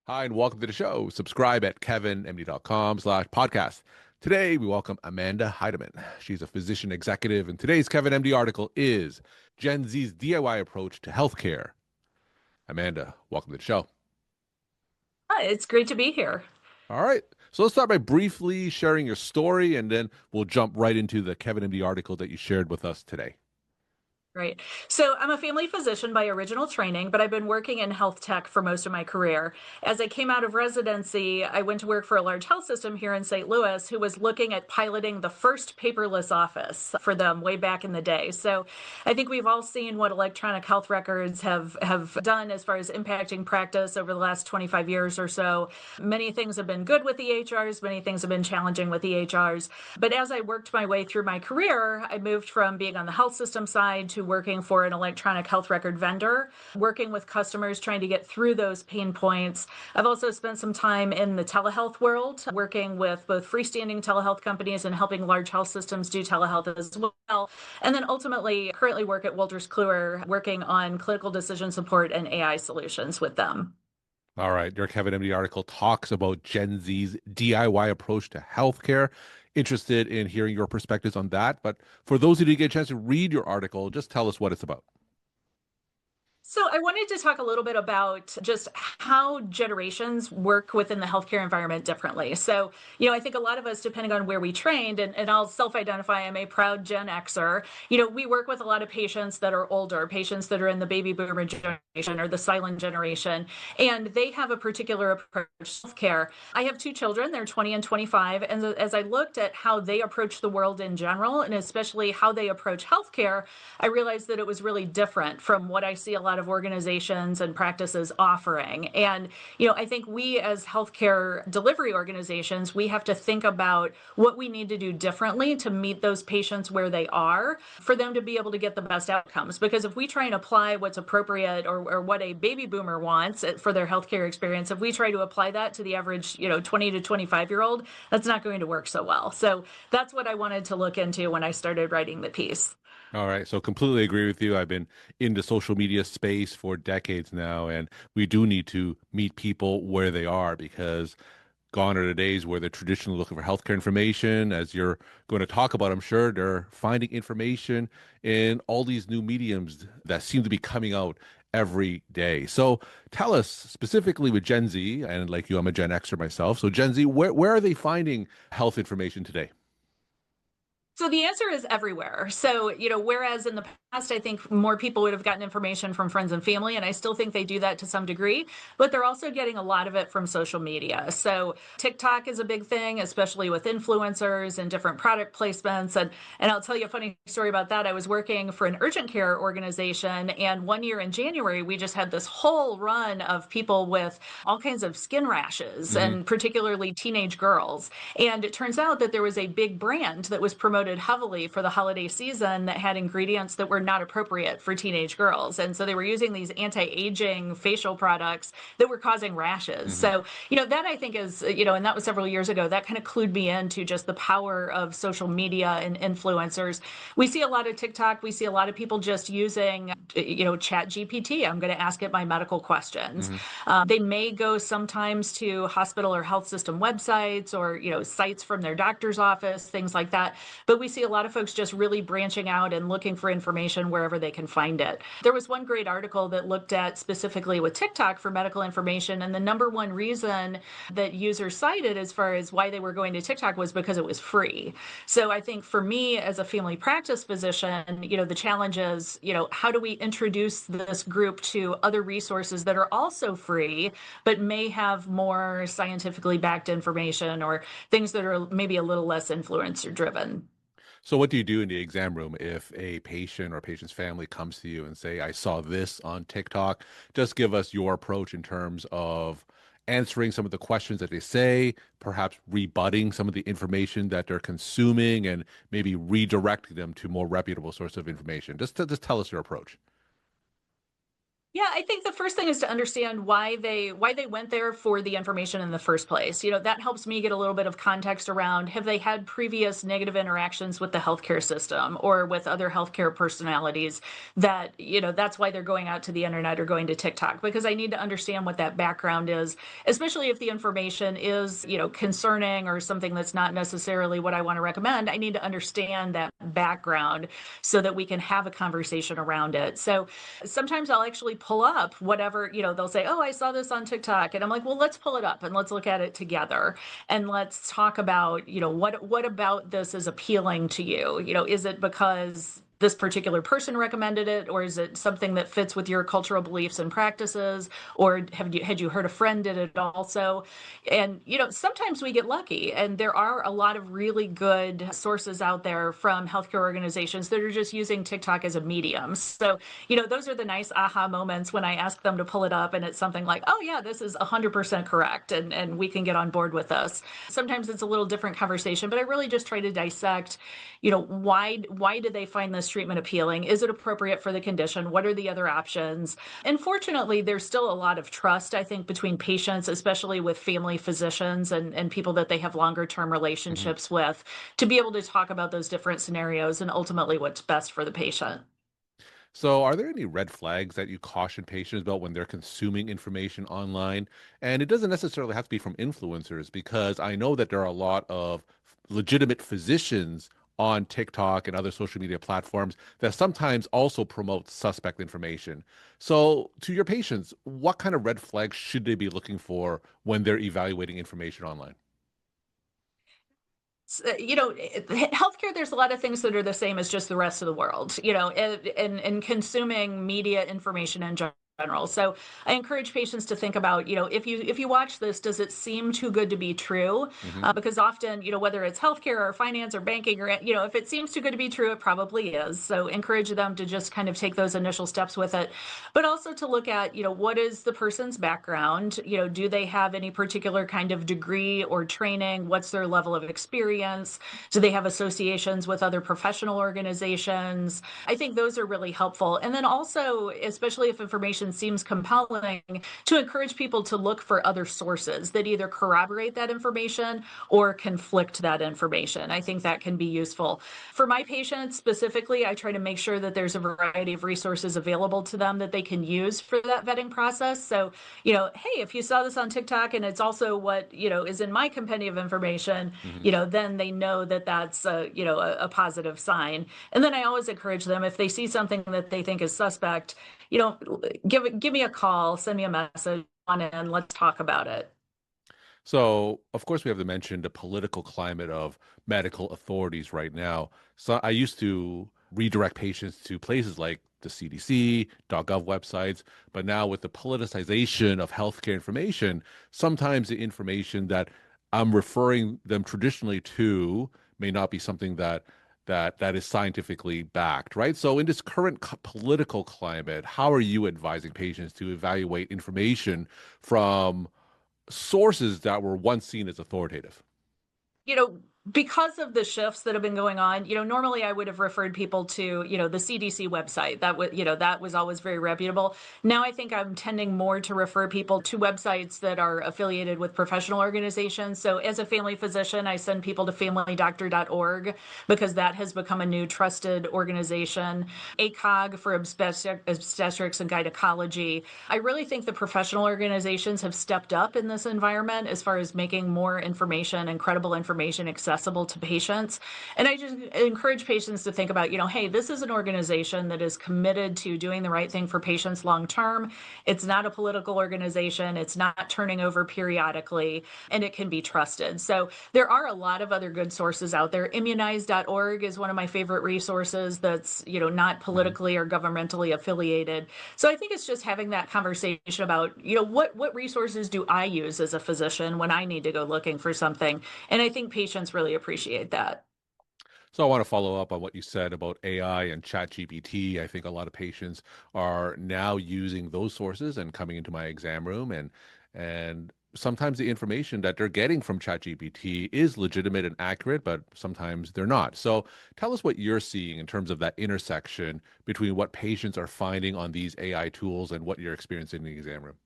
Hi, and welcome to the show. Subscribe at kevinmd.com/podcast. Today, we welcome Amanda Heidemann. She's a physician executive, and today's Kevin MD article is Gen Z's DIY approach to healthcare. Amanda, welcome to the show. Hi, it's great to be here. All right. So let's start by briefly sharing your story, and then we'll jump right into the Kevin MD article that you shared with us today. Right. So I'm a family physician by original training, but I've been working in health tech for most of my career. As I came out of residency, I went to work for a large health system here in St. Louis who was looking at piloting the first paperless office for them way back in the day. So I think we've all seen what electronic health records have done as far as impacting practice over the last 25 years or so. Many things have been good with EHRs, many things have been challenging with EHRs. But as I worked my way through my career, I moved from being on the health system side to working for an electronic health record vendor, working with customers, trying to get through those pain points. I've also spent some time in the telehealth world, working with both freestanding telehealth companies and helping large health systems do telehealth as well. And then ultimately, currently work at Wolters Kluwer, working on clinical decision support and AI solutions with them. All right. Your Kevin MD article talks about Gen Z's DIY approach to healthcare. Interested in hearing your perspectives on that. But for those who didn't get a chance to read your article, just tell us what it's about. So, I wanted to talk a little bit about just how generations work within the healthcare environment differently. So, I think a lot of us, depending on where we trained, and I'll self identify, I'm a proud Gen Xer. We work with a lot of patients that are older, patients that are in the baby boomer generation or the silent generation, and they have a particular approach to healthcare. I have two children, they're 20 and 25. And as I looked at how they approach the world in general, and especially how they approach healthcare, I realized that it was really different from what I see a lot of organizations and practices offering. And, I think we as healthcare delivery organizations, we have to think about what we need to do differently to meet those patients where they are for them to be able to get the best outcomes. Because if we try and apply what's appropriate or what a baby boomer wants for their healthcare experience, if we try to apply that to the average, 20 to 25-year-old, that's not going to work so well. So that's what I wanted to look into when I started writing the piece. All right. So completely agree with you. I've been in the social media space for decades now, and we do need to meet people where they are because gone are the days where they're traditionally looking for healthcare information. As you're going to talk about, I'm sure they're finding information in all these new mediums that seem to be coming out every day. So tell us specifically with Gen Z, and like you, I'm a Gen Xer myself. So Gen Z, where are they finding health information today? So the answer is everywhere. So, whereas in the past, I think more people would have gotten information from friends and family, and I still think they do that to some degree, but they're also getting a lot of it from social media. So TikTok is a big thing, especially with influencers and different product placements. And I'll tell you a funny story about that. I was working for an urgent care organization, and one year in January, we just had this whole run of people with all kinds of skin rashes, Hmm. and particularly teenage girls. And it turns out that there was a big brand that was promoted heavily for the holiday season that had ingredients that were not appropriate for teenage girls. And so they were using these anti-aging facial products that were causing rashes. Hmm. So, that I think is, and that was several years ago, that kind of clued me into just the power of social media and influencers. We see a lot of TikTok. We see a lot of people just using, Chat GPT. I'm going to ask it my medical questions. Hmm. They may go sometimes to hospital or health system websites or, sites from their doctor's office, things like that. But we see a lot of folks just really branching out and looking for information wherever they can find it. There was one great article that looked at specifically with TikTok for medical information. And the number one reason that users cited as far as why they were going to TikTok was because it was free. So I think for me as a family practice physician, the challenge is, how do we introduce this group to other resources that are also free, but may have more scientifically backed information or things that are maybe a little less influencer driven. So what do you do in the exam room if a patient or a patient's family comes to you and say, I saw this on TikTok? Just give us your approach in terms of answering some of the questions that they say, perhaps rebutting some of the information that they're consuming, and maybe redirecting them to more reputable source of information. Just tell us your approach. Yeah, I think the first thing is to understand why they went there for the information in the first place. That helps me get a little bit of context around, have they had previous negative interactions with the healthcare system or with other healthcare personalities that, that's why they're going out to the internet or going to TikTok, because I need to understand what that background is, especially if the information is, concerning or something that's not necessarily what I want to recommend. I need to understand that background so that we can have a conversation around it. So sometimes I'll actually pull up whatever, they'll say, "Oh, I saw this on TikTok." And I'm like, "Well, let's pull it up and let's look at it together. And let's talk about, what about this is appealing to you? Is it because this particular person recommended it, or is it something that fits with your cultural beliefs and practices, or had you heard a friend did it also?" And sometimes we get lucky, and there are a lot of really good sources out there from healthcare organizations that are just using TikTok as a medium. So those are the nice aha moments when I ask them to pull it up and it's something like, "Oh yeah, this is 100% correct, and we can get on board with this." Sometimes it's a little different conversation, but I really just try to dissect, why do they find this treatment appealing? Is it appropriate for the condition? What are the other options? And fortunately, there's still a lot of trust, I think, between patients, especially with family physicians and people that they have longer term Mhm. relationships with, to be able to talk about those different scenarios and ultimately what's best for the patient. So, are there any red flags that you caution patients about when they're consuming information online? And it doesn't necessarily have to be from influencers, because I know that there are a lot of legitimate physicians on TikTok and other social media platforms that sometimes also promote suspect information. So, to your patients, what kind of red flags should they be looking for when they're evaluating information online? Healthcare, there's a lot of things that are the same as just the rest of the world, and consuming media information in general. So I encourage patients to think about, if you watch this, does it seem too good to be true? Hmm. Because often, whether it's healthcare or finance or banking or, if it seems too good to be true, it probably is. So encourage them to just kind of take those initial steps with it, but also to look at, what is the person's background? Do they have any particular kind of degree or training? What's their level of experience? Do they have associations with other professional organizations? I think those are really helpful. And then also, especially if information seems compelling, to encourage people to look for other sources that either corroborate that information or conflict that information. I think that can be useful. For my patients specifically, I try to make sure that there's a variety of resources available to them that they can use for that vetting process. So, hey, if you saw this on TikTok and it's also what, is in my compendium of information, Hmm. then they know that that's a positive sign. And then I always encourage them, if they see something that they think is suspect, give me a call, send me a message on it, and let's talk about it. So, of course, we have to mention the political climate of medical authorities right now. So, I used to redirect patients to places like the CDC, .gov websites, but now with the politicization of healthcare information, sometimes the information that I'm referring them traditionally to may not be something that is scientifically backed, right? So, in this current political climate, how are you advising patients to evaluate information from sources that were once seen as authoritative? you know, because of the shifts that have been going on, normally I would have referred people to, the CDC website. That was always very reputable. Now I think I'm tending more to refer people to websites that are affiliated with professional organizations. So as a family physician, I send people to familydoctor.org because that has become a new trusted organization. ACOG for obstetrics and gynecology. I really think the professional organizations have stepped up in this environment as far as making more information and credible information accessible to patients. And I just encourage patients to think about, hey, this is an organization that is committed to doing the right thing for patients long term. It's not a political organization, it's not turning over periodically, and it can be trusted. So there are a lot of other good sources out there. Immunize.org is one of my favorite resources that's, not Mhm. politically or governmentally affiliated. So I think it's just having that conversation about, what resources do I use as a physician when I need to go looking for something? And I think patients really appreciate that. So I want to follow up on what you said about AI and ChatGPT. I think a lot of patients are now using those sources and coming into my exam room And sometimes the information that they're getting from ChatGPT is legitimate and accurate, but sometimes they're not. So tell us what you're seeing in terms of that intersection between what patients are finding on these AI tools and what you're experiencing in the exam room.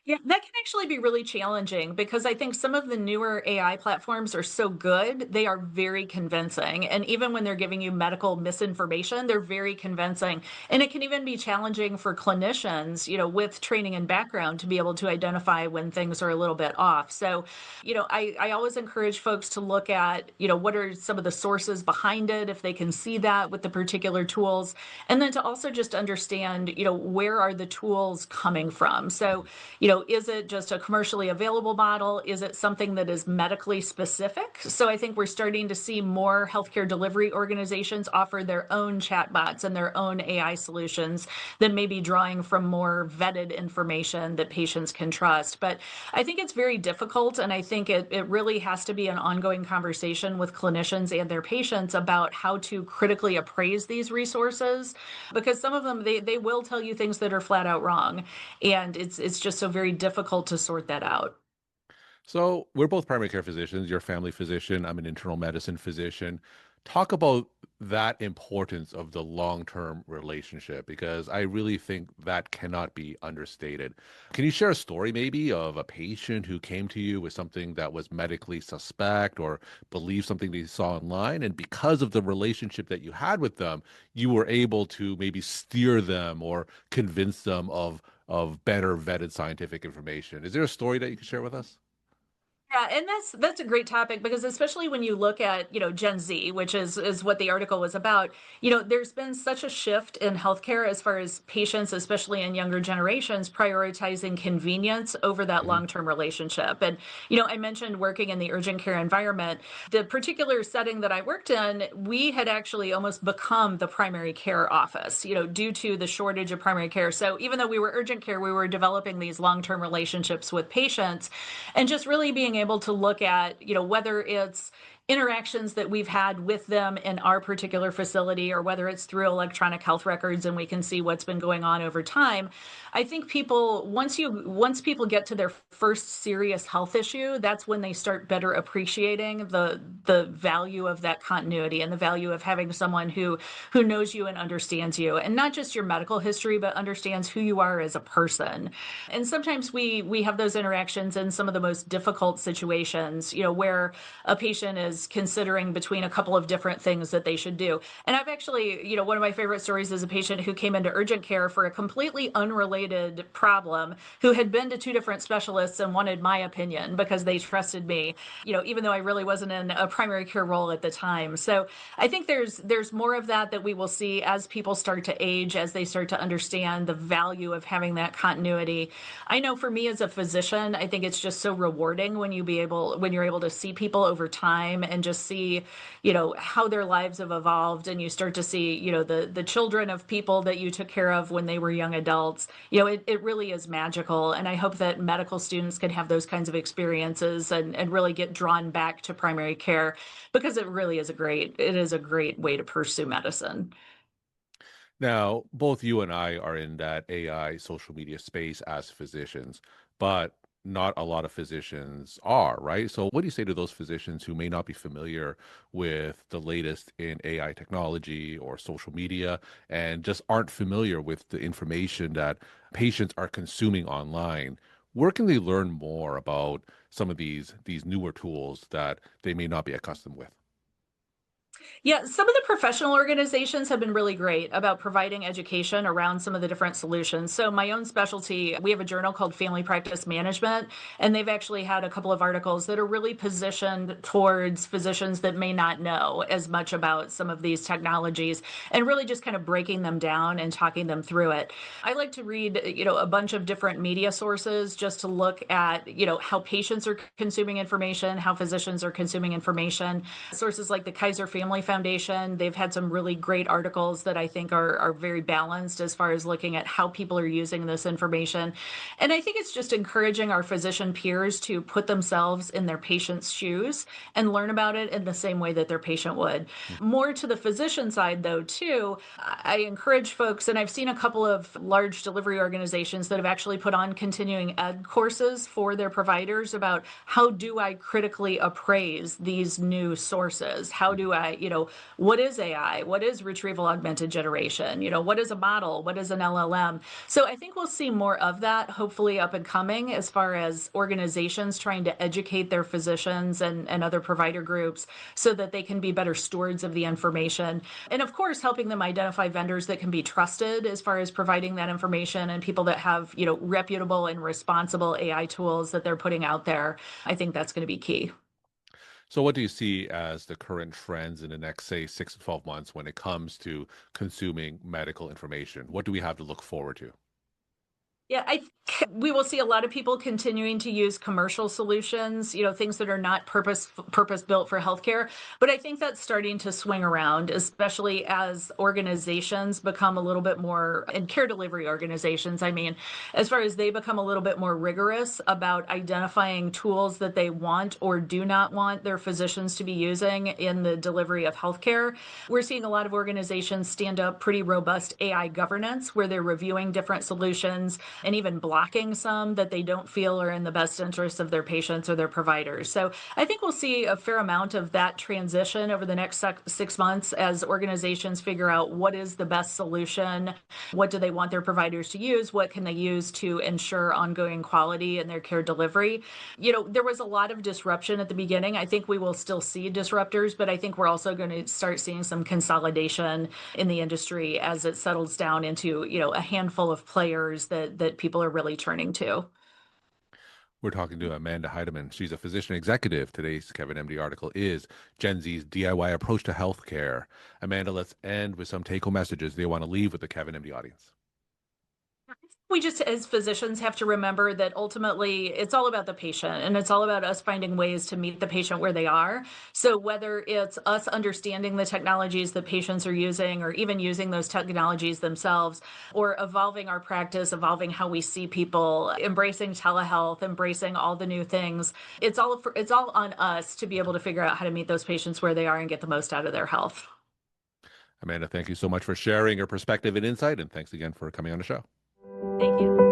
Yeah, that can actually be really challenging because I think some of the newer AI platforms are so good, they are very convincing. And even when they're giving you medical misinformation, they're very convincing. And it can even be challenging for clinicians, with training and background to be able to identify when things are a little bit off. So, I always encourage folks to look at, what are some of the sources behind it, if they can see that with the particular tools. And then to also just understand, where are the tools coming from? So, is it just a commercially available model? Is it something that is medically specific? So I think we're starting to see more healthcare delivery organizations offer their own chatbots and their own AI solutions than maybe drawing from more vetted information that patients can trust. But I think it's very difficult. And I think it really has to be an ongoing conversation with clinicians and their patients about how to critically appraise these resources, because some of them, they will tell you things that are flat out wrong. And it's just so very difficult to sort that out. So we're both primary care physicians. You're a family physician. I'm an internal medicine physician. Talk about that importance of the long-term relationship because I really think that cannot be understated. Can you share a story maybe of a patient who came to you with something that was medically suspect or believed something they saw online, and because of the relationship that you had with them, you were able to maybe steer them or convince them of better vetted scientific information? Is there a story that you can share with us? Yeah, and that's a great topic because especially when you look at, Gen Z, which is what the article was about, there's been such a shift in healthcare as far as patients, especially in younger generations, prioritizing convenience over that Mhm. long-term relationship. And, I mentioned working in the urgent care environment. The particular setting that I worked in, we had actually almost become the primary care office, due to the shortage of primary care. So even though we were urgent care, we were developing these long-term relationships with patients and just really being able to look at, whether it's interactions that we've had with them in our particular facility or whether it's through electronic health records and we can see what's been going on over time. I think people once people get to their first serious health issue, that's when they start better appreciating the value of that continuity and the value of having someone who knows you and understands you, and not just your medical history but understands who you are as a person. And sometimes we have those interactions in some of the most difficult situations, where a patient is considering between a couple of different things that they should do. And I've actually, one of my favorite stories is a patient who came into urgent care for a completely unrelated problem, who had been to two different specialists and wanted my opinion because they trusted me, even though I really wasn't in a primary care role at the time. So I think there's more of that we will see as people start to age, as they start to understand the value of having that continuity. I know for me as a physician, I think it's just so rewarding when you're able to see people over time and just see, how their lives have evolved, and you start to see, the children of people that you took care of when they were young adults. It really is magical. And I hope that medical students can have those kinds of experiences and really get drawn back to primary care because it is a great way to pursue medicine. Now, both you and I are in that AI social media space as physicians, but not a lot of physicians are, right? So, what do you say to those physicians who may not be familiar with the latest in AI technology or social media and just aren't familiar with the information that patients are consuming online? Where can they learn more about some of these newer tools that they may not be accustomed with? Yeah, some of the professional organizations have been really great about providing education around some of the different solutions. So, my own specialty, we have a journal called Family Practice Management, and they've actually had a couple of articles that are really positioned towards physicians that may not know as much about some of these technologies and really just kind of breaking them down and talking them through it. I like to read, a bunch of different media sources just to look at, how patients are consuming information, how physicians are consuming information. Sources like the Kaiser Family Foundation. They've had some really great articles that I think are very balanced as far as looking at how people are using this information. And I think it's just encouraging our physician peers to put themselves in their patient's shoes and learn about it in the same way that their patient would. More to the physician side, though, too, I encourage folks, and I've seen a couple of large delivery organizations that have actually put on continuing ed courses for their providers about how do I critically appraise these new sources? How do I, what is AI? What is retrieval augmented generation? What is a model? What is an LLM? So I think we'll see more of that, hopefully up and coming, as far as organizations trying to educate their physicians and other provider groups so that they can be better stewards of the information. And of course, helping them identify vendors that can be trusted as far as providing that information and people that have, reputable and responsible AI tools that they're putting out there. I think that's going to be key. So, what do you see as the current trends in the next, say, 6 to 12 months when it comes to consuming medical information? What do we have to look forward to? Yeah, I think we will see a lot of people continuing to use commercial solutions, things that are not purpose built for healthcare. But I think that's starting to swing around, especially as organizations become a little bit more, and care delivery organizations, I mean, as far as they become a little bit more rigorous about identifying tools that they want or do not want their physicians to be using in the delivery of healthcare. We're seeing a lot of organizations stand up pretty robust AI governance where they're reviewing different solutions and even blocking some that they don't feel are in the best interest of their patients or their providers. So I think we'll see a fair amount of that transition over the next 6 months as organizations figure out what is the best solution, what do they want their providers to use, what can they use to ensure ongoing quality in their care delivery. There was a lot of disruption at the beginning. I think we will still see disruptors, but I think we're also going to start seeing some consolidation in the industry as it settles down into, a handful of players that people are really turning to. We're talking to Amanda Heidemann. She's a physician executive. Today's Kevin MD article is Gen Z's DIY approach to healthcare. Amanda, let's end with some take home messages they want to leave with the Kevin MD audience. We just, as physicians, have to remember that ultimately it's all about the patient and it's all about us finding ways to meet the patient where they are. So, whether it's us understanding the technologies that patients are using or even using those technologies themselves, or evolving our practice, evolving how we see people, embracing telehealth, embracing all the new things, it's all on us to be able to figure out how to meet those patients where they are and get the most out of their health. Amanda, thank you so much for sharing your perspective and insight. And thanks again for coming on the show. Thank you.